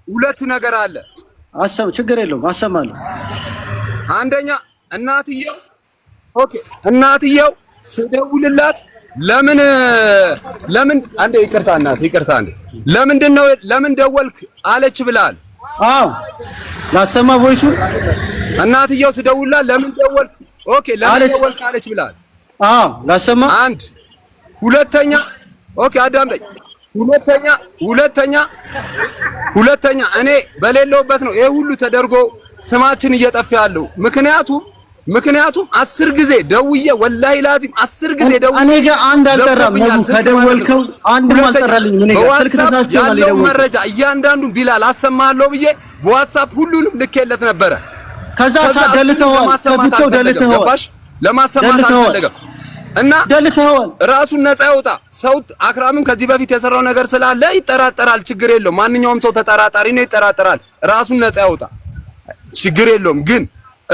ሁለት ነገር አለ። አሰማ ችግር የለውም አሰማለሁ። አንደኛ እናትየው ኦኬ እናትየው ስደውልላት ለምን አንዴ ይቅርታ እናት ይቅርታ አንዴ ለምን ደወልክ አለች ብላል። አዎ ላሰማ ቮይሱ እናትየው ስደውልላት ለምን ደወልክ ኦኬ ለምን ደወልክ አለች ብላል። አዎ ላሰማ አንድ ሁለተኛ ኦኬ አዳምጠኝ ሁለተኛ እኔ በሌለውበት ነው ይሄ ሁሉ ተደርጎ ስማችን እየጠፋ ያለው ምክንያቱም 10 ጊዜ ደውዬ ወላሂ ላዚም 10 ጊዜ ደውዬ እኔ ጋር አንድ አልጠራም ነው ከደወልከው አንድም አልጠራልኝ ምን ጋር ስልክ ተሳስቼ ነው ያለው መረጃ እያንዳንዱን ቢላል አሰማለሁ ብዬ በዋትስአፕ ሁሉንም ልኬለት ነበረ። ከዛ ደልተዋል ከፍቼው ደልተዋል ለማሰማት አልፈለገም እና ደልተዋል ራሱን ነፃ ያውጣ። ሰው አክራምም ከዚህ በፊት የሰራው ነገር ስላለ ይጠራጠራል፣ ችግር የለውም። ማንኛውም ሰው ተጠራጣሪ ነው፣ ይጠራጠራል። ራሱን ነፃ ያውጣ፣ ችግር የለውም። ግን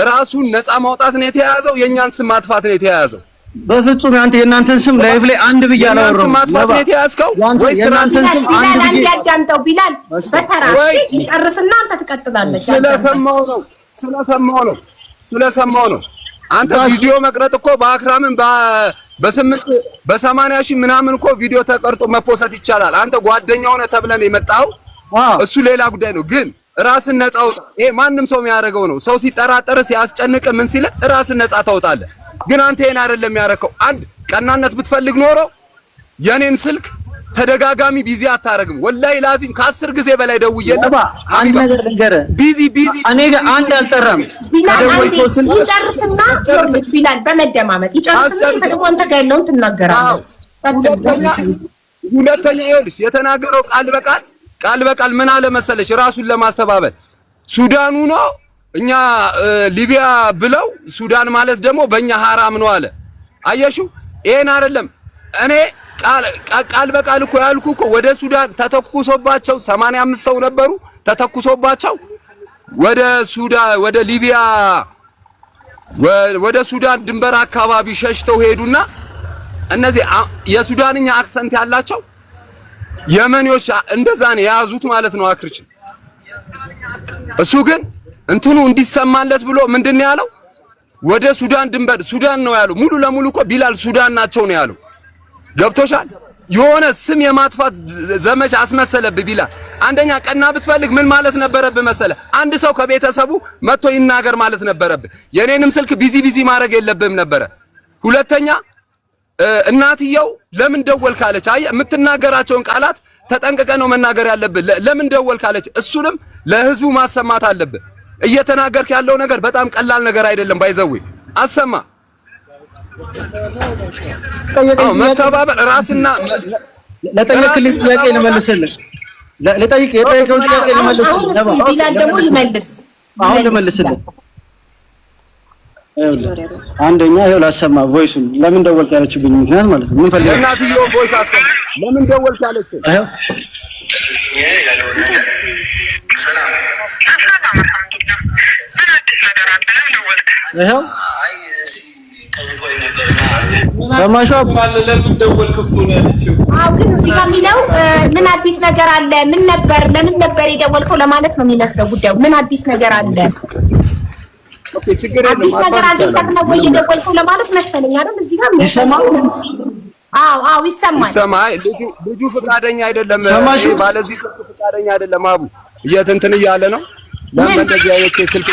ራሱን ነፃ ማውጣት ነው የተያያዘው፣ የኛን ስም ማጥፋት ነው የተያያዘው። በፍጹም የእናንተን ስም ላይቭ ላይ አንድ ብዬ አላወራሁም። ስም ማጥፋት ነው የተያያዝከው ወይስ ራስን ስም አንድ ብዬ ያጃንተው ቢላል በተራሽ ይጨርስና አንተ ትቀጥላለህ። ስለሰማው ነው አንተ ቪዲዮ መቅረጥ እኮ በአክራምን በ80 ሺህ ምናምን እኮ ቪዲዮ ተቀርጦ መፖሰት ይቻላል። አንተ ጓደኛው ነህ ተብለን የመጣው እሱ ሌላ ጉዳይ ነው። ግን ራስን ነፃ አውጣ። ይሄ ማንም ሰው የሚያደርገው ነው። ሰው ሲጠራጠር ሲያስጨንቅ ምን ሲል ራስን ነፃ ታውጣለህ። ግን አንተ ይሄን አይደለም ያደረከው። አንድ ቀናነት ብትፈልግ ኖሮ የኔን ስልክ ተደጋጋሚ ቢዚ አታረግም። ወላሂ ላዚም ከ10 ጊዜ በላይ ደውዬለት አንድ ነገር ልንገርህ፣ ቢዚ እኔ ጋር አንድ አልጠራም። ይጨርስና ቢላል በመደማመጥ ይጨርስና ደግሞ አንተ ጋር ያለውን ትናገራለህ። ሁለተኛ ይኸውልሽ የተናገረው ቃል በቃል ምን አለ መሰለሽ፣ ራሱን ለማስተባበል ሱዳኑ ነው እኛ ሊቢያ ብለው ሱዳን ማለት ደግሞ በእኛ ሐራም ነው አለ። አየሽው? ይሄን አይደለም እኔ ቃል በቃል እኮ ያልኩ እኮ ወደ ሱዳን ተተኩሶባቸው 85 ሰው ነበሩ። ተተኩሶባቸው ወደ ሊቢያ ወደ ሱዳን ድንበር አካባቢ ሸሽተው ሄዱና እነዚህ የሱዳንኛ አክሰንት ያላቸው የመኔዎች እንደዛ ነው የያዙት ማለት ነው አክርች። እሱ ግን እንትኑ እንዲሰማለት ብሎ ምንድነው ያለው? ወደ ሱዳን ድንበር ሱዳን ነው ያለው። ሙሉ ለሙሉ እኮ ቢላል ሱዳን ናቸው ነው ያለው። ገብቶሻል? የሆነ ስም የማጥፋት ዘመቻ አስመሰለብህ ቢላል። አንደኛ ቀና ብትፈልግ ምን ማለት ነበረብህ መሰለ? አንድ ሰው ከቤተሰቡ መጥቶ ይናገር ማለት ነበረብህ። የኔንም ስልክ ቢዚ ማድረግ የለብህም ነበረ። ሁለተኛ እናትየው ለምን ደወልክ አለች። አየህ፣ የምትናገራቸውን ቃላት ተጠንቅቀህ ነው መናገር ያለብህ። ለምን ደወልክ አለች። እሱንም ለህዝቡ ማሰማት አለብህ። እየተናገርክ ያለው ነገር በጣም ቀላል ነገር አይደለም። ባይዘው አሰማ መተባበር ራስና ለጠየቅልኝ ጥያቄ ልመልስልህ። የጠየቀውን ጥያቄ ልመልስልህ። ቢላል ደግሞ ይመልስ። አሁን ልመልስልህ። አንደኛ ይኸው ላሰማ ቮይሱን ለምን ደወልክ ያለችብኝ ምክንያት ማለት ነው። ምን ፈልገህ እናትየው ቮይስ አሰማ ለምን ደወልክ ያለች ይኸው ሰማሽው ለምን ደወልክ እኮ ነው ያለችው። አዎ ግን እዚህ ጋር የሚለው ምን አዲስ ነገር አለ? ለምን ነበር የደወልከው ለማለት ነው የሚመስለው ጉዳዩ። ምን አዲስ ነገር አለ? ኦኬ ችግር የለም። አዲስ ነገር አለ ተብለው ወይ የደወልከው ለማለት መሰለኝ አይደል? እዚህ ጋር ይሰማል። አዎ ይሰማል። ልጁ ፈቃደኛ አይደለም። ባለዚህ ስልክ ፈቃደኛ አይደለም። አቡ እንትን እያለ ነው። ለምን እንደዚህ አይነት ስልክ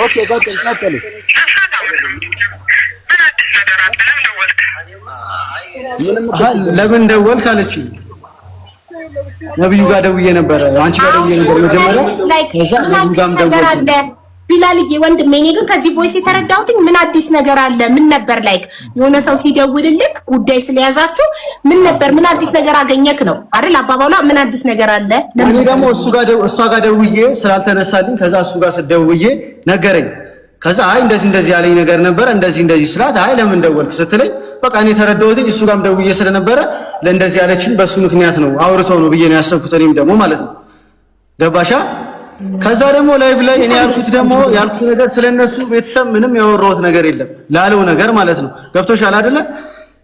ኦኬ ቀጥል ለምን ደወልክ አለች። ነብዩ ጋር ደውዬ ነበር፣ አንቺ ጋር ደውዬ ነበር መጀመሪያ። ከዛ ነብዩ ጋርም ደወልኩ። ቢላልዬ ወንድሜ፣ እኔ ግን ከዚህ ቮይስ የተረዳሁት ምን አዲስ ነገር አለ? ምን ነበር ላይክ የሆነ ሰው ሲደውልልክ ጉዳይ ስለያዛችሁ ምን አዲስ ነገር አገኘክ ነው አይደል አባባሏ? ምን አዲስ ነገር አለ? እኔ ደግሞ እሷ ጋር ደውዬ ስላልተነሳልኝ ከዛ እሱ ጋር ስደውዬ ነገረኝ። ከዛ አይ እንደዚህ ያለኝ ነገር ነበር እንደዚህ ስላት አይ ለምን ደወልክ ስትለኝ በቃ እኔ ተረዳሁት። እሱ ጋርም ደውዬ ስለነበረ ለእንደዚህ ያለችን በሱ ምክንያት ነው አውርተው ነው ብዬ ነው ያሰብኩት። እኔም ደግሞ ማለት ነው ገባሻ? ከዛ ደግሞ ላይቭ ላይ እኔ ያልኩት ነገር ስለነሱ ቤተሰብ ምንም ያወራሁት ነገር የለም ላለው ነገር ማለት ነው። ገብቶሻል አይደለ?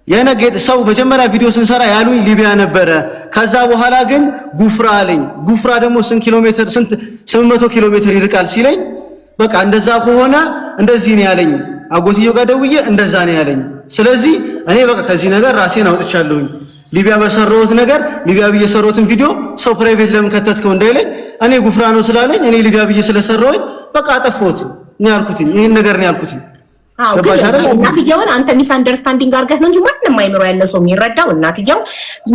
የነገ ሰው መጀመሪያ ቪዲዮ ስንሰራ ያሉኝ ሊቢያ ነበረ። ከዛ በኋላ ግን ጉፍራ አለኝ። ጉፍራ ደግሞ ስንት 800 ኪሎ ሜትር ይርቃል ሲለኝ በቃ እንደዛ ከሆነ እንደዚህ ነው ያለኝ። አጎትየው ጋር ደውዬ እንደዛ ነው ያለኝ። ስለዚህ እኔ በቃ ከዚህ ነገር ራሴን አውጥቻለሁኝ። ሊቢያ በሰራሁት ነገር ሊቢያ በየሰራሁትን ቪዲዮ ሰው ፕራይቬት ለምን ከተትከው እንዳይለኝ እኔ ጉፍራ ነው ስላለኝ እኔ ሊቢያ በየሰራሁኝ በቃ አጠፋሁት ነው ያልኩት። ይሄን ነገር ነው ያልኩት። እናትየውን አንተ ሚስ አንደርስታንዲንግ አድርገህ ነው እንጂ ማንንም አይምሮ ያለ ሰው የሚረዳው እናትየው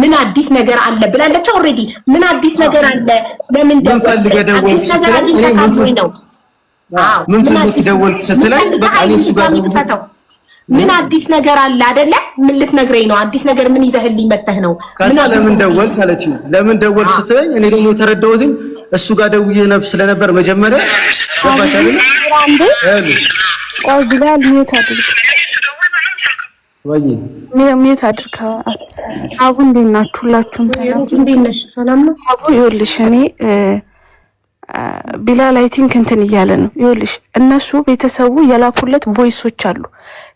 ምን አዲስ ነገር አለ ብላለች። ኦልሬዲ ምን አዲስ ነገር አለ ለምን አዲስ ነገር አግኝተህ ነው? ምን ፈልገህ ደወልክ ስትለኝ በቃ እኔ እሱ ጋር ነው ምን አዲስ ነገር አለ አይደለ? ምን ልትነግረኝ ነው? አዲስ ነገር ምን ይዘህልኝ መተህ ነው? ከዛ ለምን ደወልክ አለችኝ። ለምን ደወልክ ስትለኝ እኔ ደግሞ የተረዳሁት እሱ ጋር ደውዬ ስለነበር መጀመሪያ ቆይ ቢላል ሚዩት አድርግ ወይ ሚዩት አድርግ። አቡ እንዴት ናችሁ? ሁላችሁም ሰላም? እንዴት ነሽ? ሰላም ነው አቡ። ይኸውልሽ እኔ ቢላል አይ ቲንክ እንትን እያለ ነው። ይኸውልሽ እነሱ ቤተሰቡ የላኩለት ቮይሶች አሉ።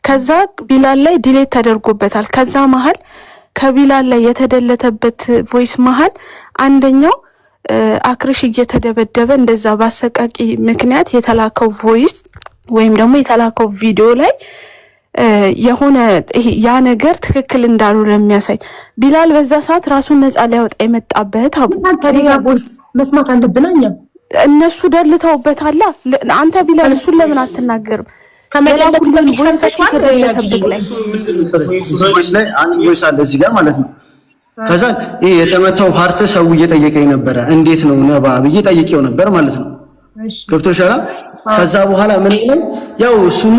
ከዛ ቢላል ላይ ዲሌት ተደርጎበታል። ከዛ መሀል ከቢላል ላይ የተደለተበት ቮይስ መሀል አንደኛው አክርሽ እየተደበደበ እንደዛ ባሰቃቂ ምክንያት የተላከው ቮይስ ወይም ደግሞ የተላከው ቪዲዮ ላይ የሆነ ያ ነገር ትክክል እንዳልሆነ የሚያሳይ ቢላል በዛ ሰዓት ራሱን ነፃ ሊያወጣ የመጣበት ታዲያ ቮይስ መስማት አለብን። እነሱ ደልተውበታል። አንተ ቢላል እሱን ለምን አትናገርም? ከመደለቱ በፊት ሰምተሽዋል? ቮይስ ላይ አንድ ቮይስ አለ እዚህ ጋር ማለት ነው። ከዛ ይሄ የተመታው ፓርት ሰው እየጠየቀኝ ነበረ። እንዴት ነው ነባ ብዬ ጠይቄው ነበር ማለት ነው። ገብቶሻል? ከዛ በኋላ ምን ይላል? ያው ሱማ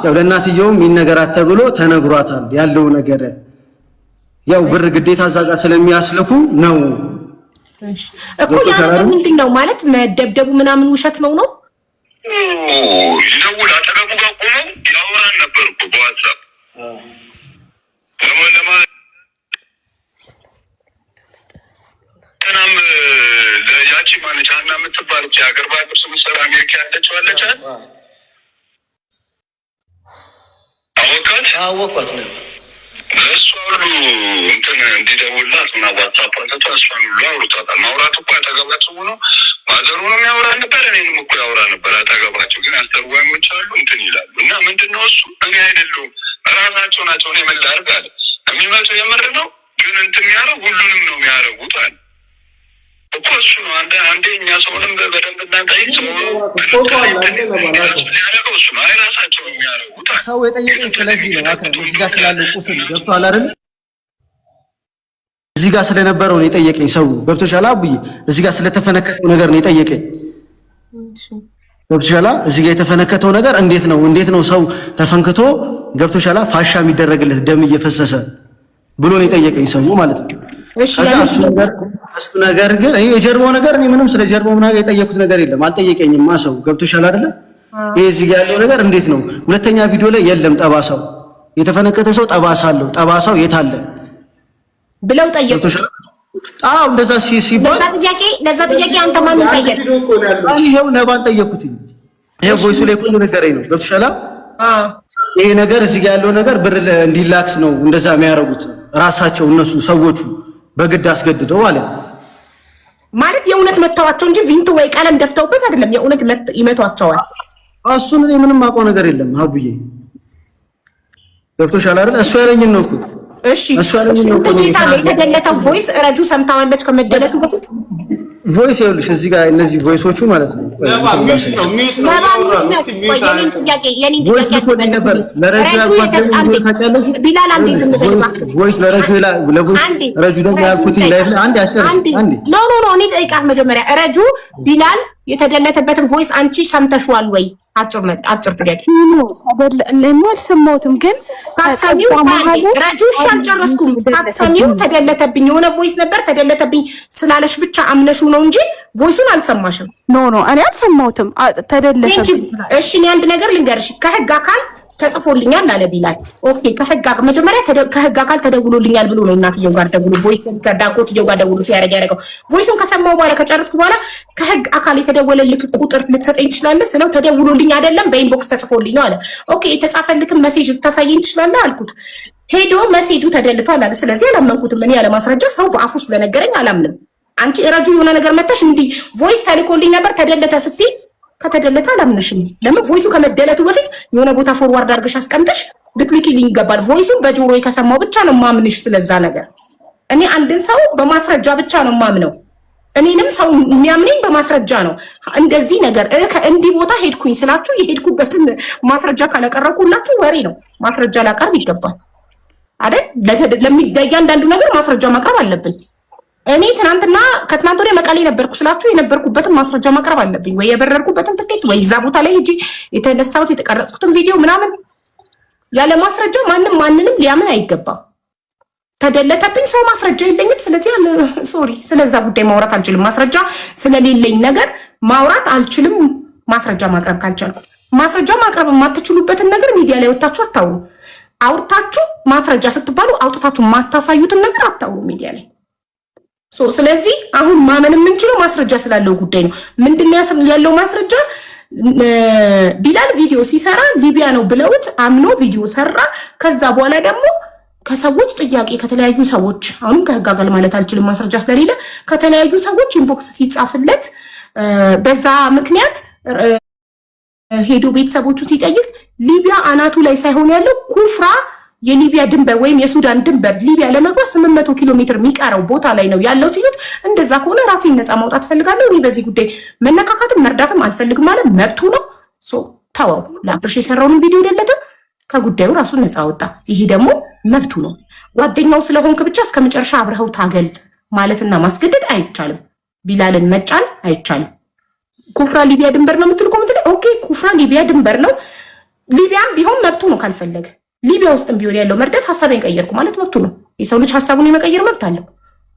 ያው ለእናትየውም ይነገራት ተብሎ ተነግሯታል። ያለው ነገር ያው ብር ግዴታ እዛ ጋር ስለሚያስልኩ ነው እኮ። ያ ነገር ምንድነው ማለት መደብደቡ ምናምን ውሸት ነው ነው? ይደውል አጠገቡ ጋር ቆሞ ያወራን ነበር እኮ በዋትስአፕ እናም ያቺ ማነች ሀና የምትባል የሀገር ባለቤት ስምሰራ አሜሪካ ያለችው አለች አወቃት ነው ለእሷ ሁሉ እንትን እንዲደውላት እና ዋትስአፕ አንስቶ እሷን ሁሉ አውርቷታል። ማውራት እኮ ያጠገባቸው ሆኖ ማዘሩንም ያወራ ነበር፣ እኔንም እኮ ያወራ ነበር ያጠገባቸው። ግን አስተርጓሚዎች አሉ እንትን ይላሉ። እና ምንድነው እሱ እኔ አይደለሁም እራሳቸው ናቸው። እኔ ምን ላድርግ አለ። የሚመጡ የምር ነው ግን እንትን የሚያደርግ ሁሉንም ነው የሚያደርጉት አለ እኮ እሱ ነው። አንዴ እኛ ሰውንም በደንብ እናንጠይቅ ሊያደርገው እሱ ነው። ራሳቸው የሚያደርጉት ሰው የጠየቀኝ ስለዚህ ነው። አክረም እዚህ ጋር ስላለው ቁስል ገብቶሃል አይደል? እዚህ ጋር ስለነበረው ነው የጠየቀኝ ሰው ገብቶሻል? አቡዬ እዚህ ጋር ስለተፈነከተው ነገር ነው የጠየቀኝ። ገብቶሻል? እዚህ ጋር የተፈነከተው ነገር እንዴት ነው ሰው ተፈንክቶ ገብቶሻል? ፋሻ የሚደረግለት ደም እየፈሰሰ ብሎ ነው የጠየቀኝ ሰው ማለት ነው። እሺ እሱ ነገር ግን የጀርባው ነገር እኔ ምንም ስለ ጀርባው ምናምን የጠየኩት ነገር የለም። አልጠየቀኝም ሰው ገብቶሻል አይደለ? ይሄ እዚህ ጋር ያለው ነገር እንዴት ነው? ሁለተኛ ቪዲዮ ላይ የለም ጠባሳው። የተፈነከተ ሰው ጠባሳ አለው። ጠባሳው የት አለ ብለው ጠየቁ። አዎ እንደዛ ሲባል ለዛ ጥያቄ አንተ ማን ጠየቅ? ይሄው ነባን ጠየቁት። ይሄ ቮይሱ ላይ ሁሉ ነገረኝ ነው ገብቶሻል? ይሄ ነገር እዚህ ጋር ያለው ነገር ብር እንዲላክስ ነው እንደዛ የሚያደርጉት ራሳቸው እነሱ ሰዎቹ በግድ አስገድደው ማለት የእውነት መተዋቸው እንጂ ቪንቶ ወይ ቀለም ደፍተውበት አይደለም። የእውነት ይመቷቸዋል። እሱን እኔ ምንም አውቀው ነገር የለም አቡዬ ገብቶሻል አይደል? እሱ ያለኝን ነው እኮ። እሺ እሱ ያለኝን ነው እኮ። የተገለጠው ቮይስ ረጁ ሰምታዋለች ከመደለቱ በፊት ቮይስ ይኸውልሽ እዚህ ጋር እነዚህ ቮይሶቹ ማለት ነው። ረጁ ቢላል የተደለተበትን ቮይስ አንቺ ሰምተሽዋል ወይ? አጭር ጥያቄ። አልሰማሁትም ግን ረጁ አልጨረስኩም። ሳትሰሚው ተደለተብኝ የሆነ ቮይስ ነበር ተደለተብኝ ስላለሽ ብቻ አምነሽው ነው እንጂ ቮይሱን አልሰማሽም። ኖ እኔ አልሰማሁትም። ተደለተብኝ። እሺ እኔ አንድ ነገር ልንገርሽ። ከህግ አካል ተጽፎልኛል አለ ቢላል። ኦኬ መጀመሪያ ከህግ አካል ተደውሎልኛል ብሎ ነው እናትየው ጋር ደውሎ ቮይስ ከዳጎትየው ጋር ደውሎ ያደረገው። ቮይሱን ከሰማው በኋላ ከጨረስኩ በኋላ ከህግ አካል የተደወለልክ ቁጥር ልትሰጠኝ ትችላለህ ስለው ተደውሎልኝ አይደለም በኢንቦክስ ተጽፎልኝ ነው አለ። ኦኬ የተጻፈልክም ሜሴጅ ልታሳየኝ ትችላለህ አልኩት። ሄዶ ሜሴጁ ተደልቷል አለ። ስለዚህ አላመንኩትም። እኔ ያለ ማስረጃ ሰው በአፉ ስለነገረኝ አላምንም። አንቺ ረጁ የሆነ ነገር መተሽ እንዲህ ቮይስ ተልኮልኝ ነበር ተደለተ ስትይ ከተደለተ አላምንሽም። ለምን ቮይሱ ከመደለቱ በፊት የሆነ ቦታ ፎርዋርድ አድርገሽ አስቀምጠሽ ልትልኪልኝ ይገባል። ቮይሱን በጆሮዬ ከሰማው ብቻ ነው ማምንሽ ስለዛ ነገር። እኔ አንድን ሰው በማስረጃ ብቻ ነው ማምነው። እኔንም ሰው የሚያምነኝ በማስረጃ ነው። እንደዚህ ነገር እንዲህ ቦታ ሄድኩኝ ስላችሁ የሄድኩበትን ማስረጃ ካላቀረብኩላችሁ ወሬ ነው። ማስረጃ ላቀርብ ይገባል አይደል? ለእያንዳንዱ ነገር ማስረጃ ማቅረብ አለብን። እኔ ትናንትና ከትናንት ወዲያ መቀሌ ነበርኩ ስላችሁ የነበርኩበትን ማስረጃ ማቅረብ አለብኝ። ወይ የበረርኩበትን ትኬት ወይ እዛ ቦታ ላይ ሄጂ የተነሳሁት የተቀረጽኩትን ቪዲዮ ምናምን። ያለ ማስረጃ ማንንም ሊያምን አይገባም። ተደለተብኝ ሰው ማስረጃ የለኝም። ስለዚህ ሶሪ ስለዛ ጉዳይ ማውራት አልችልም። ማስረጃ ስለሌለኝ ነገር ማውራት አልችልም። ማስረጃ ማቅረብ ካልቻልኩ ማስረጃ ማቅረብ የማትችሉበትን ነገር ሚዲያ ላይ ወጣችሁ አታውሩ። አውርታችሁ ማስረጃ ስትባሉ አውጥታችሁ ማታሳዩትን ነገር አታውሩ ሚዲያ ላይ። ስለዚህ አሁን ማመን የምንችለው ማስረጃ ስላለው ጉዳይ ነው። ምንድነው ያለው ማስረጃ? ቢላል ቪዲዮ ሲሰራ ሊቢያ ነው ብለውት አምኖ ቪዲዮ ሰራ። ከዛ በኋላ ደግሞ ከሰዎች ጥያቄ ከተለያዩ ሰዎች አሁን ከህግ አካል ማለት አልችልም ማስረጃ ስለሌለ ከተለያዩ ሰዎች ኢንቦክስ ሲጻፍለት በዛ ምክንያት ሄዶ ቤተሰቦቹ ሲጠይቅ ሊቢያ አናቱ ላይ ሳይሆን ያለው ኩፍራ የሊቢያ ድንበር ወይም የሱዳን ድንበር ሊቢያ ለመግባት 800 ኪሎ ሜትር የሚቀረው ቦታ ላይ ነው ያለው ሲሉት፣ እንደዛ ከሆነ ራሴን ነፃ ማውጣት ፈልጋለሁ፣ እኔ በዚህ ጉዳይ መነካካትም መርዳትም አልፈልግም ማለት መብቱ ነው። ተወው። ለአብርሽ የሰራውን ቪዲዮ ደለተ፣ ከጉዳዩ ራሱን ነፃ ወጣ። ይሄ ደግሞ መብቱ ነው። ጓደኛው ስለሆንክ ብቻ እስከመጨረሻ አብረኸው ታገል ማለትና ማስገደድ አይቻልም። ቢላልን መጫን አይቻልም። ኩፍራ ሊቢያ ድንበር ነው የምትል ኮምንት ላይ ኦኬ፣ ኩፍራ ሊቢያ ድንበር ነው። ሊቢያም ቢሆን መብቱ ነው ካልፈለገ ሊቢያ ውስጥም ቢሆን ያለው መርዳት ሐሳቤን ቀየርኩ ማለት መብቱ ነው። የሰው ልጅ ሐሳቡን የመቀየር መብት አለው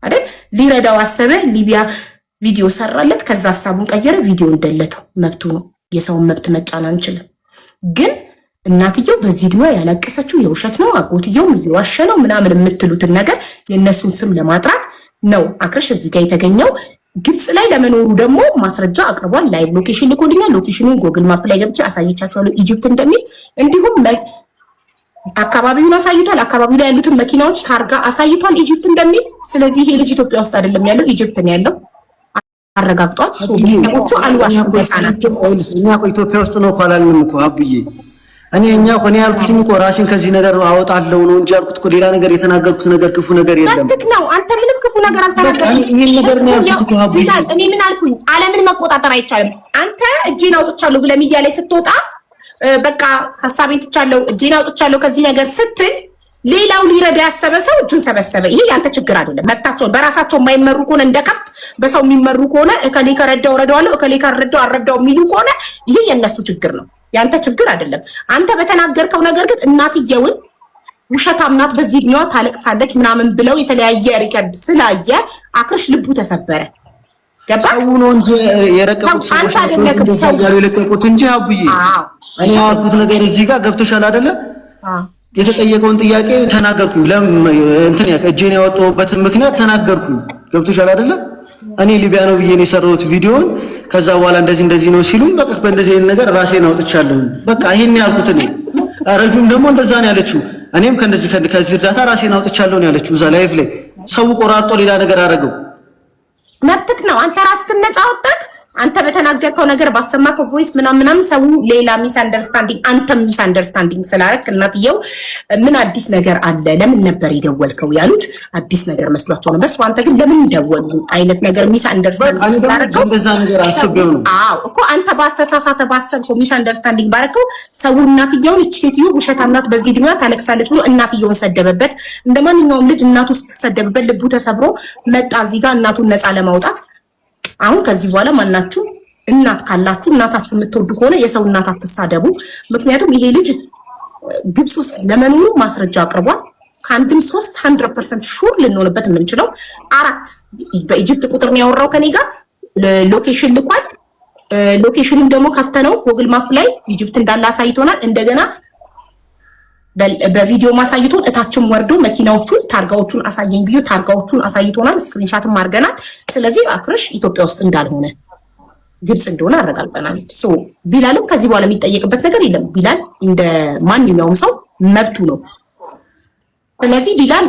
አይደል? ሊረዳው አሰበ፣ ሊቢያ ቪዲዮ ሰራለት፣ ከዛ ሐሳቡን ቀየረ፣ ቪዲዮ እንደለተው መብቱ ነው። የሰውን መብት መጫን አንችልም። ግን እናትየው በዚህ እድሜዋ ያለቀሰችው የውሸት ነው፣ አጎትየውም እየዋሸ ነው ምናምን የምትሉትን ነገር የእነሱን ስም ለማጥራት ነው አክረሽ እዚህ ጋር የተገኘው። ግብጽ ላይ ለመኖሩ ደግሞ ማስረጃ አቅርቧል። ላይቭ ሎኬሽን ልኮልኛል። ሎኬሽኑን ጎግል ማፕ ላይ ገብቼ አሳይቻቸዋለሁ። ኢጅፕት እንደሚል እንዲሁም አካባቢውን አሳይቷል። አካባቢው ላይ ያሉትን መኪናዎች ታርጋ አሳይቷል ኢጅፕት እንደሚል። ስለዚህ ይሄ ልጅ ኢትዮጵያ ውስጥ አይደለም ያለው ኢጅፕት ነው ያለው አረጋግጧል። ሰዎቹ አልዋሹም። ህፃናቸው እኛ እኮ ኢትዮጵያ ውስጥ ነው እኮ አላልንም እኮ አቡዬ። እኛ እኮ ነው ያልኩት እኮ ራሴን ከዚህ ነገር አወጣለሁ ነው እንጂ ያልኩት እኮ ሌላ ነገር የተናገርኩት ነገር ክፉ ነገር የለም። አንተ ነው አንተ ምንም ክፉ ነገር አልተናገርክም። ይሄን ነገር ነው ያልኩት እኮ አቡዬ። እኔ ምን አልኩኝ? ዓለምን መቆጣጠር አይቻልም። አንተ እጄን አውጥቻለሁ ብለህ ሚዲያ ላይ ስትወጣ በቃ ሐሳቤን ትቻለሁ እጄን አውጥቻለሁ ከዚህ ነገር ስትል ሌላው ሊረዳ ያሰበ ሰው እጁን ሰበሰበ። ይሄ ያንተ ችግር አይደለም። መብታቸው በራሳቸው የማይመሩ ከሆነ እንደ ከብት በሰው የሚመሩ ከሆነ እከሌ ከረዳው ረዳዋለሁ እከሌ ከረዳው አረዳው የሚሉ ከሆነ ይሄ የነሱ ችግር ነው፣ ያንተ ችግር አይደለም። አንተ በተናገርከው ነገር ግን እናትየውን ውሸታም ናት በዚህ እድሜዋ ታለቅሳለች ምናምን ብለው የተለያየ ሪከርድ ስላየ አክርሽ ልቡ ተሰበረ። ሰው ነው እንጂ የረቀቁት ሰዎች ናቸው የለቀቁት እንጂ አቡዬ እኔ ያልኩት ነገር እዚህ ጋር ገብቶሻል አይደለ? የተጠየቀውን ጥያቄ ተናገርኩኝ። ለምን እንትን እጄን ያወጣሁበትን ምክንያት ተናገርኩኝ። ገብቶሻል አይደለ? እኔ ሊቢያ ነው ብዬ ነው የሰራሁት ቪዲዮን። ከዛ በኋላ እንደዚህ ነው ሲሉኝ በቃ በእንደዚህ አይነት ነገር ራሴን አውጥቻለሁ። በቃ ይሄን ያልኩት እኔ። ረጁም ደግሞ እንደዛ ነው ያለችው። እኔም ከዚህ እርዳታ ራሴን አውጥቻለሁ ነው ያለችው እዛ ላይፍ ላይ። ሰው ቆራርጦ ሌላ ነገር አደረገው። መብትክ ነው። አንተ ራስህን ነፃ አወጣክ። አንተ በተናገርከው ነገር ባሰማከው ቮይስ ምናምን ሰው ሌላ ሚስ አንደርስታንዲንግ አንተም ሚስ አንደርስታንዲንግ ስላደረክ እናትየው ምን አዲስ ነገር አለ ለምን ነበር የደወልከው ያሉት አዲስ ነገር መስሏቸው ነበር። እሱ አንተ ግን ለምን ደወሉ አይነት ነገር ሚስ አንደርስታንዲንግ ባረከው እንደዛ ነገር አስቤው ነው። አዎ እኮ አንተ ባስተሳሳተ ባሰብከው ሚስ አንደርስታንዲንግ ባረከው ሰው እናትየውን እቺ ሴትዮ ውሸታም ናት በዚህ እድሜዋ ታለቅሳለች ብሎ እናትየውን ሰደበበት። እንደማንኛውም ልጅ እናቱ ስትሰደብበት ልቡ ተሰብሮ መጣ እዚህ ጋር እናቱን ነፃ ለማውጣት። አሁን ከዚህ በኋላ ማናችሁ እናት ካላችሁ እናታችሁ የምትወዱ ከሆነ የሰው እናት አትሳደቡ። ምክንያቱም ይሄ ልጅ ግብጽ ውስጥ ለመኖሩ ማስረጃ አቅርቧል። ከአንድም 300% ሹር ልንሆንበት የምንችለው 4 በኢጅፕት ቁጥር ነው ያወራው ከኔ ጋር ሎኬሽን ልኳል። ሎኬሽኑም ደግሞ ከፍተነው ጎግል ማፕ ላይ ኢጅፕት እንዳለ አሳይቶናል። እንደገና በቪዲዮ ማሳይቶን እታችም ወርዶ መኪናዎቹን ታርጋዎቹን አሳየኝ ብዬ ታርጋዎቹን አሳይቶናል። ስክሪንሻትም አድርገናል። ስለዚህ አክርሽ ኢትዮጵያ ውስጥ እንዳልሆነ ግብጽ እንደሆነ አረጋግጠናል። ሶ ቢላልም ከዚህ በኋላ የሚጠየቅበት ነገር የለም። ቢላል እንደ ማንኛውም ሰው መብቱ ነው። ስለዚህ ቢላል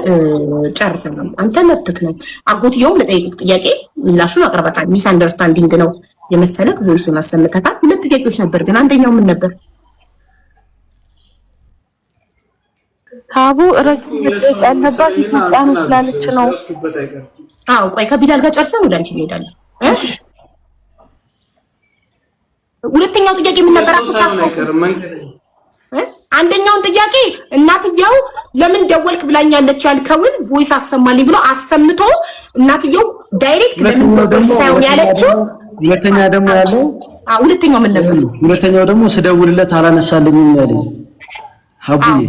ጨርሰናል። አንተ መብትክ ነው። አጎትየውም ለጠየቁት ጥያቄ ምላሹን አቅርበታል። ሚስ አንደርስታንዲንግ ነው የመሰለክ ቮይሱን አሰምተካል። 2 ጥያቄዎች ነበር፣ ግን አንደኛው ምን ነበር? አቡ ረጁ ያለባት ኢትዮጵያ ነው ስላለች ነው። አዎ ቆይ ከቢላል ጋር ጨርሰን ወደ አንቺ እንሄዳለን። እሺ ሁለተኛው ጥያቄ ምን ነበር? አንደኛውን ጥያቄ እናትየው ለምን ደወልክ ብላኛለች ያልከውን ቮይስ አሰማልኝ ብሎ አሰምቶ እናትየው ዳይሬክት ለምን ደወልክ ሳይሆን ያለችው። ሁለተኛ ደግሞ ያለው ሁለተኛው ምን ነበር? ሁለተኛው ደግሞ ስደውልለት አላነሳልኝም ያለኝ ሀቡዬ።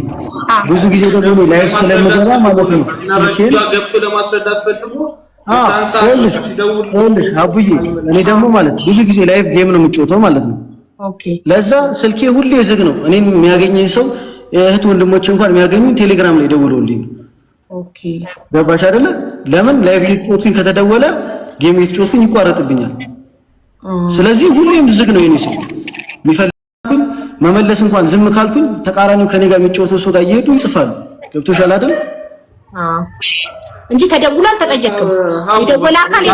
ብዙ ጊዜ ደግሞ ላይፍ ስለምገባ ማለት ነው ስልኬን ገብቶ ለማስረዳት ፈልጎ ይኸውልሽ ሀቡዬ፣ እኔ ደግሞ ማለት ብዙ ጊዜ ላይፍ ጌም ነው የምጫወተው ማለት ነው። ኦኬ ለዛ ስልኬ ሁሌ ዝግ ነው። እኔን የሚያገኘኝ ሰው እህት ወንድሞቼ እንኳን የሚያገኙኝ ቴሌግራም ላይ ደውለውልኝ። ኦኬ ገባሽ አይደለ? ለምን ላይቭ እየተጫወትኩኝ ከተደወለ ጌም እየተጫወትኩኝ ይቋረጥብኛል። ስለዚህ ሁሌም ዝግ ነው የኔ ስልክ። የሚፈልጉኝ መመለስ እንኳን ዝም ካልኩኝ ተቃራኒው ከኔ ጋር የሚጫወተው ሰው ጋር እየሄዱ ይጽፋሉ። ገብቶሻል አይደል? እንጂ ተደውሎ አልተጠየቅም። የደወለ አካል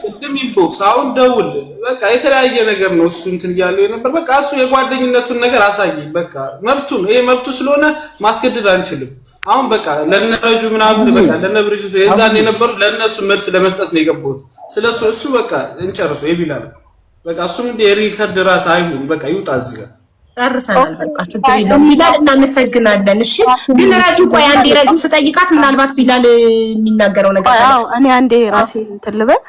ቅድም ኢንቦክስ አሁን ደውል በቃ የተለያየ ነገር ነው እሱ እንትን እያለው የነበር በቃ እሱ የጓደኝነቱን ነገር አሳየኝ። በቃ መብቱ ነው፣ ይሄ መብቱ ስለሆነ ማስገደድ አንችልም። አሁን በቃ ለነረጁ ምናምን በቃ ለነብሪቱ የዛን የነበሩ ለነሱ መልስ ለመስጠት ነው የገባሁት። ስለሱ እሱ በቃ እንጨርሰው ይብላል። በቃ እሱም የሪከርድ ራት አይሁን በቃ ይውጣ እዚህ ጋር ጨርሰናል። በቃ ችግር የለውም። ቢላል እናመሰግናለን። እሺ ግን ረጁ ቆይ አንዴ ረጁ ስጠይቃት ምናልባት ቢላል የሚናገረው ነገር አለ። አዎ እኔ አንዴ ራሴ እንትን ልበል።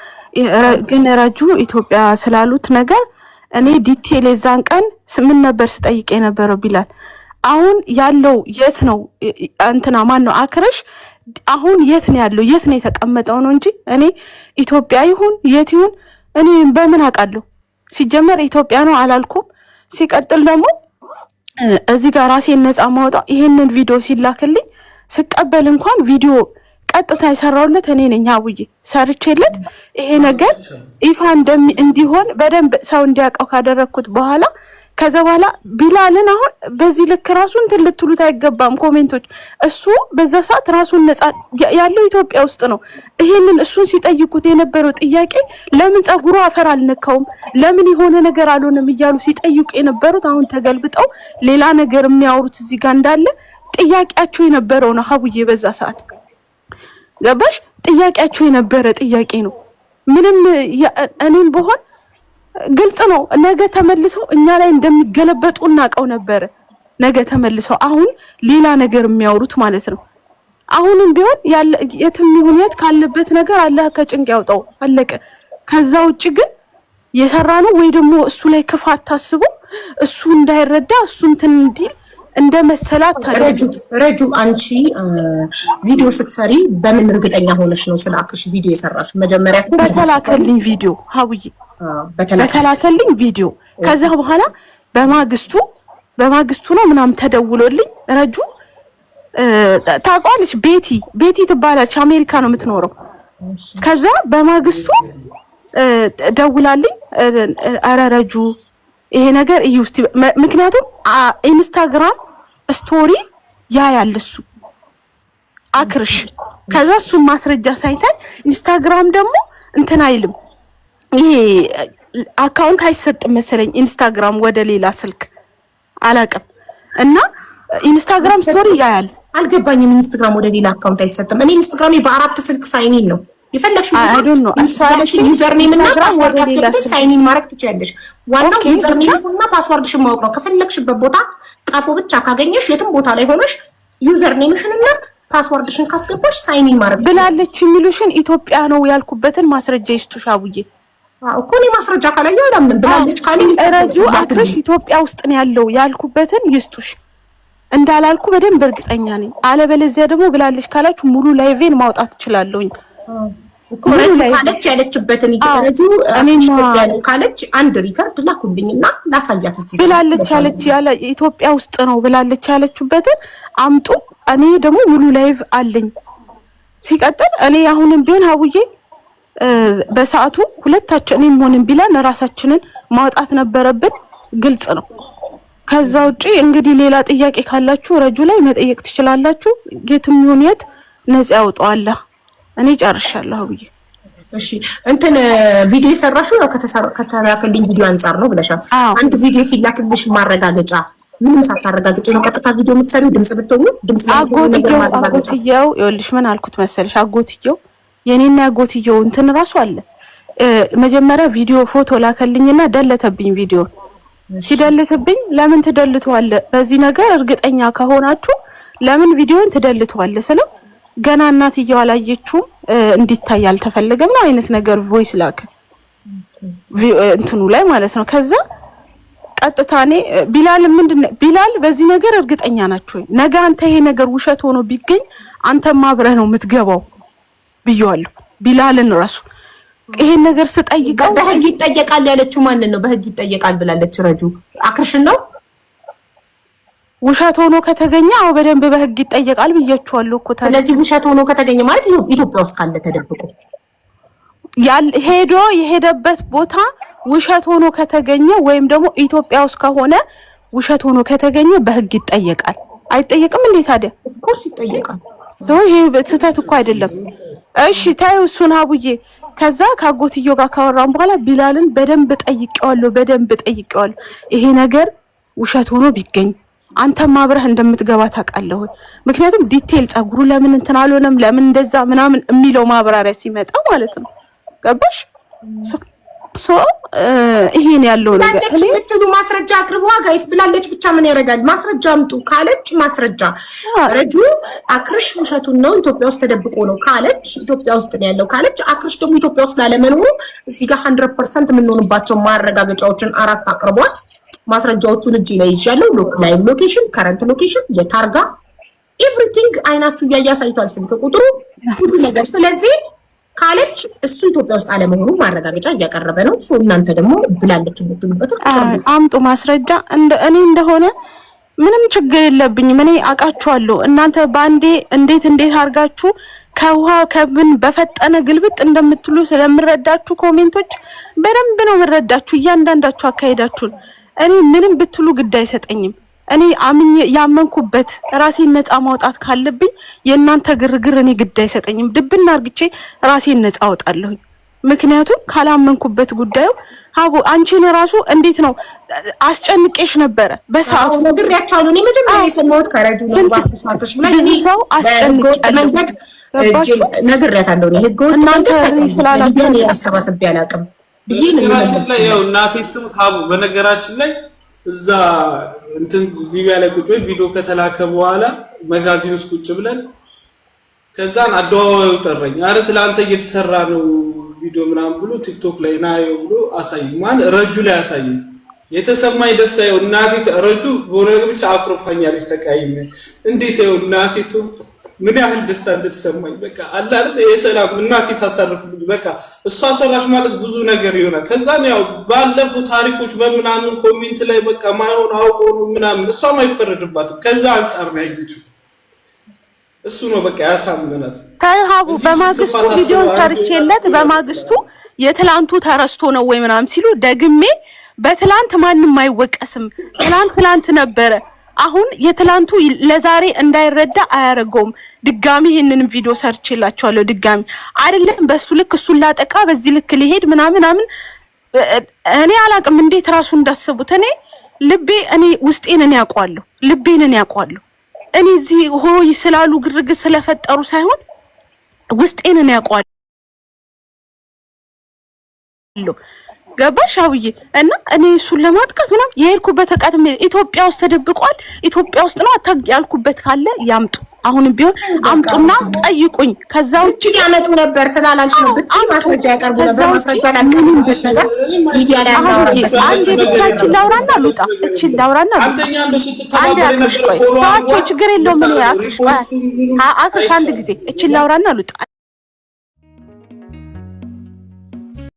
ግን ረጁ ኢትዮጵያ ስላሉት ነገር እኔ ዲቴል የዛን ቀን ምን ነበር ስጠይቅ የነበረው ቢላል አሁን ያለው የት ነው እንትና ማን ነው አክረሽ አሁን የት ነው ያለው የት ነው የተቀመጠው ነው እንጂ እኔ ኢትዮጵያ ይሁን የት ይሁን እኔ በምን አውቃለሁ? ሲጀመር ኢትዮጵያ ነው አላልኩም። ሲቀጥል ደግሞ እዚህ ጋር ራሴን ነፃ ማውጣት ይሄንን ቪዲዮ ሲላክልኝ ስቀበል እንኳን ቪዲዮ ቀጥታ የሰራውለት እኔ ነኝ። አውዬ ሰርቼለት ይሄ ነገር ይፋ እንዲሆን በደንብ ሰው እንዲያውቀው ካደረኩት በኋላ ከዛ በኋላ ቢላልን አሁን በዚህ ልክ ራሱን እንትን ልትሉት አይገባም። ኮሜንቶች እሱ በዛ ሰዓት ራሱን ነፃ ያለው ኢትዮጵያ ውስጥ ነው። ይሄንን እሱን ሲጠይቁት የነበረው ጥያቄ ለምን ፀጉሩ አፈር አልነካውም ለምን የሆነ ነገር አልሆነም እያሉ ሲጠይቁ የነበሩት አሁን ተገልብጠው ሌላ ነገር የሚያወሩት እዚህ ጋር እንዳለ ጥያቄያቸው የነበረው ነው። ሀቡዬ በዛ ሰዓት ገባሽ? ጥያቄያቸው የነበረ ጥያቄ ነው። ምንም እኔም በሆን ግልጽ ነው። ነገ ተመልሰው እኛ ላይ እንደሚገለበጡ እናቀው ነበር። ነገ ተመልሰው አሁን ሌላ ነገር የሚያወሩት ማለት ነው። አሁንም ቢሆን የትም ይሁን የት ካለበት ነገር አላህ ከጭንቅ ያውጣው አለቀ። ከዛ ውጪ ግን የሰራ ነው ወይ ደግሞ እሱ ላይ ክፋት ታስቦ እሱ እንዳይረዳ እሱ እንትን እንዲል እንደመሰላት ታረጁት። ረጁ አንቺ ቪዲዮ ስትሰሪ በምን እርግጠኛ ሆነሽ ነው ስለ አክሽ ቪዲዮ የሰራሽ? መጀመሪያ በተላከልኝ ቪዲዮ ሀውዬ በተላከልኝ ቪዲዮ ከዛ በኋላ በማግስቱ ነው ምናምን ተደውሎልኝ ረጁ ታውቃለች ቤቲ ትባላለች አሜሪካ ነው የምትኖረው። ከዛ በማግስቱ ደውላልኝ አረ ረጁ ይሄ ነገር እስቲ ምክንያቱም ኢንስታግራም ስቶሪ ያያልሱ አክርሽ ከዛ እሱ ማስረጃ ሳይታይ ኢንስታግራም ደግሞ እንትን አይልም ይሄ አካውንት አይሰጥም መሰለኝ ኢንስታግራም ወደ ሌላ ስልክ አላውቅም። እና ኢንስታግራም ስቶሪ ያያል። አልገባኝም። ኢንስታግራም ወደ ሌላ አካውንት አይሰጥም። እኔ ኢንስታግራም በ4 ስልክ ሳይኒን ነው የፈለግሽው ኢንስታግራም ዩዘር ኔም እና ፓስወርድ አስገብተሽ ሳይኒን ማድረግ ትችያለሽ። ዋናው ዩዘር ኔም እና ፓስወርድሽን ማወቅ ነው። ከፈለግሽበት ቦታ ጣፎ ብቻ ካገኘሽ የትም ቦታ ላይ ሆነሽ ዩዘር ኔምሽን እና ፓስወርድሽን ካስገባሽ ሳይኒን ማድረግ ብላለች። የሚሉሽን ኢትዮጵያ ነው ያልኩበትን ማስረጃ ይስጡሽ አቡዬ እኮ እኔ ማስረጃ ካላየሁ አላምንም ብላለች። ረጁ አክረሽ ኢትዮጵያ ውስጥ ነው ያለው ያልኩበትን ይስጡሽ እንዳላልኩ በደንብ እርግጠኛ ነኝ። አለበለዚያ ደግሞ ብላለች ካላችሁ ሙሉ ላይቬን ማውጣት እችላለሁኝ። ኮረጁ ካለች ያለችበትን ይገረጁ ካለች አንድ ሪከርድ ላኩልኝና ላሳያት እዚህ ብላለች ያለ ኢትዮጵያ ውስጥ ነው ብላለች ያለችበትን አምጡ። እኔ ደግሞ ሙሉ ላይቭ አለኝ። ሲቀጥል እኔ አሁንም ቢሆን ሀቡዬ በሰዓቱ ሁለታችንም ሆነን ቢላን ራሳችንን ማውጣት ነበረብን። ግልጽ ነው። ከዛ ውጪ እንግዲህ ሌላ ጥያቄ ካላችሁ ረጁ ላይ መጠየቅ ትችላላችሁ። የትም ይሁን የት ነፃ ያውጣዋል። እኔ ጨርሻለሁ ብዬ እሺ እንትን ቪዲዮ የሰራሽው ያው ከተላከልኝ ቪዲዮ አንፃር ነው ብለሻል። አንድ ቪዲዮ ሲላክልሽ ማረጋገጫ ምንም ሳታረጋግጪ ነው ቀጥታ ቪዲዮ የምትሰሪው? ድምጽ ብትሆኑ ድምጽ አጎትየው ይኸውልሽ ምን አልኩት መሰልሽ? አጎትየው የኔና አጎትየው እንትን ራሱ አለ። መጀመሪያ ቪዲዮ ፎቶ ላከልኝና ደለተብኝ። ቪዲዮ ሲደልትብኝ ለምን ትደልቷል? በዚህ ነገር እርግጠኛ ከሆናችሁ ለምን ቪዲዮን ትደልቷል ስለው ገና እናትየው አላየችውም እንዲታይ አልተፈለገም ነው አይነት ነገር ቮይስ ላከ እንትኑ ላይ ማለት ነው። ከዛ ቀጥታ እኔ ቢላል ምንድነው ቢላል በዚህ ነገር እርግጠኛ ናችሁ? ነገ አንተ ይሄ ነገር ውሸት ሆኖ ቢገኝ አንተም አብረህ ነው የምትገባው ብየዋለሁ። ቢላልን ራሱ ይሄን ነገር ስጠይቀው በህግ ይጠየቃል ያለችው ማንን ነው? በህግ ይጠየቃል ብላለች ረጁ አክርሽን ነው። ውሸት ሆኖ ከተገኘ አው በደንብ በህግ ይጠየቃል ብያችኋለሁ እኮ። ስለዚህ ውሸት ሆኖ ከተገኘ ማለት ኢትዮጵያ ውስጥ ካለ ተደብቆ ሄዶ የሄደበት ቦታ ውሸት ሆኖ ከተገኘ ወይም ደግሞ ኢትዮጵያ ውስጥ ከሆነ ውሸት ሆኖ ከተገኘ በህግ ይጠየቃል። አይጠየቅም እንዴ ታዲያ? ኦፍ ኮርስ ይጠየቃል። ይሄ ስህተት እኮ አይደለም። እሺ ታዩ እሱን ሀቡዬ። ከዛ ካጎትዮ ጋር ካወራን በኋላ ቢላልን በደንብ ጠይቀዋለሁ። ይሄ ነገር ውሸት ሆኖ ቢገኝ አንተም አብረህ እንደምትገባ ታውቃለህ። ምክንያቱም ዲቴል ጸጉሩ ለምን እንትን አልሆነም ለምን እንደዛ ምናምን የሚለው ማብራሪያ ሲመጣ ማለት ነው። ገባሽ? ይሄን ያለው ነገር እኔ ምትሉ ማስረጃ አቅርቧ ጋይስ ብላለች። ብቻ ምን ያደርጋል? ማስረጃ አምጡ ካለች ማስረጃ ረጁ አክርሽ ውሸቱን ነው ኢትዮጵያ ውስጥ ተደብቆ ነው ካለች ኢትዮጵያ ውስጥ ነው ያለው ካለች አክርሽ ደግሞ ኢትዮጵያ ውስጥ ላለመኖሩ እዚህ ጋር 100% የምንሆንባቸው ማረጋገጫዎችን 4 አቅርቧል። ማስረጃዎቹን እጅ ላይ ይዣለሁ። ላይቭ ሎኬሽን፣ ከረንት ሎኬሽን፣ የታርጋ ኤቭሪቲንግ አይናችሁ ያያሳይቷል፣ ስልክ ቁጥሩ ሁሉ ነገር። ስለዚህ ካለች እሱ ኢትዮጵያ ውስጥ አለመሆኑ ማረጋገጫ እያቀረበ ነው። ሶ እናንተ ደግሞ ብላለች የምትሉበት አምጡ ማስረጃ። እኔ እንደሆነ ምንም ችግር የለብኝም። እኔ አውቃችኋለሁ። እናንተ ባንዴ እንዴት አርጋችሁ ከውሃ ከብን በፈጠነ ግልብጥ እንደምትሉ ስለምረዳችሁ ኮሜንቶች በደንብ ነው የምረዳችሁ እያንዳንዳችሁ አካሄዳችሁን። እኔ ምንም ብትሉ ግድ አይሰጠኝም። እኔ አምኜ ያመንኩበት ራሴን ነፃ ማውጣት ካለብኝ የእናንተ ግርግር እኔ ግድ አይሰጠኝም። ድብና አርግቼ ራሴን ነፃ አውጣለሁ። ምክንያቱም ካላመንኩበት ጉዳዩ ሀቡ አንቺን ራሱ እንዴት ነው አስጨንቄሽ ነበረ በሰዓቱ ነግሬያቸዋለሁ። እኔ መጀመሪያ የሰማሁት ከረጁ ነው ባክሽ ብላኝ እኔ ሰው አስጨንቄያለሁ ነግሬያታለሁ። እኔ ህግ ወጥ መንገድ ስላላችሁ እኔ አሰባስቤ አላውቅም ብዬ ነው ላይ ያው እናቴቱም ሀቡ በነገራችን ላይ እዛ እንትን ሊቢያ ላይ ቁጭ ብለን ቪዲዮ ከተላከ በኋላ መጋዚን ውስጥ ቁጭ ብለን ከዛን አደዋዋዩ ጠራኝ። አረ ስለአንተ እየተሰራ ነው ቪዲዮ ምናምን ብሎ ቲክቶክ ላይ ናየው ብሎ አሳየኝ። ማን ረጁ ላይ አሳየኝ። የተሰማኝ ደስታ ያው እናቴ ረጁ በሆነ ብቻ አፍሮፋኛለች። ተቃይም እንዴት ያው እናቴቱ ምን ያህል ደስታ እንደተሰማኝ በቃ አለ አይደል የሰላም እናቴ ታሳርፍልኝ። በቃ እሷ ሰራሽ ማለት ብዙ ነገር ይሆናል። ከዛም ያው ባለፈው ታሪኮች በምናምን ኮሜንት ላይ በቃ ማይሆን አውቆ ነው ምናምን እሷ ማይፈረድባትም። ከዛ አንፃር ነው ያየችው። እሱ ነው በቃ ያሳምናት። ታይሃቡ በማግስቱ ቪዲዮ ሰርቼለት በማግስቱ የትላንቱ ተረስቶ ነው ወይ ምናምን ሲሉ ደግሜ በትላንት ማንንም አይወቀስም ትላንት ነበረ። አሁን የትላንቱ ለዛሬ እንዳይረዳ አያረገውም። ድጋሚ ይሄንን ቪዲዮ ሰርቼላችኋለሁ። ድጋሚ አይደለም በሱ ልክ እሱን ላጠቃ በዚህ ልክ ሊሄድ ምናምን እኔ አላቅም እንዴት ራሱ እንዳሰቡት። እኔ ውስጤን እኔ ያውቀዋለሁ፣ ልቤን እኔ ያውቀዋለሁ። እኔ እዚህ ሆይ ስላሉ ግርግ ስለፈጠሩ ሳይሆን ውስጤን እኔ ያውቀዋለሁ። ገባሽ አውዬ? እና እኔ እሱን ለማጥቃት ምናምን የሄድኩበት ተቃጥሜ ኢትዮጵያ ውስጥ ተደብቋል። ኢትዮጵያ ውስጥ ነው አታግ ያልኩበት ካለ ያምጡ። አሁንም ቢሆን አምጡና ጠይቁኝ። ከዛ ውጪ ያመጡ ነበር ስላላልሽ ነው ብታይ ማስረጃ ያቀርቡ ነበር። ማስረጃ ላቀርቡበት ነገር ሚዲያ ላይ አንዴ ብቻችን ላውራና ልውጣ። ላውራና አንተኛ እንደው ስትተባበረ ነበር ፎሎ ችግር የለውም። ምን ያክሽ አንድ ጊዜ ላውራና ልውጣ።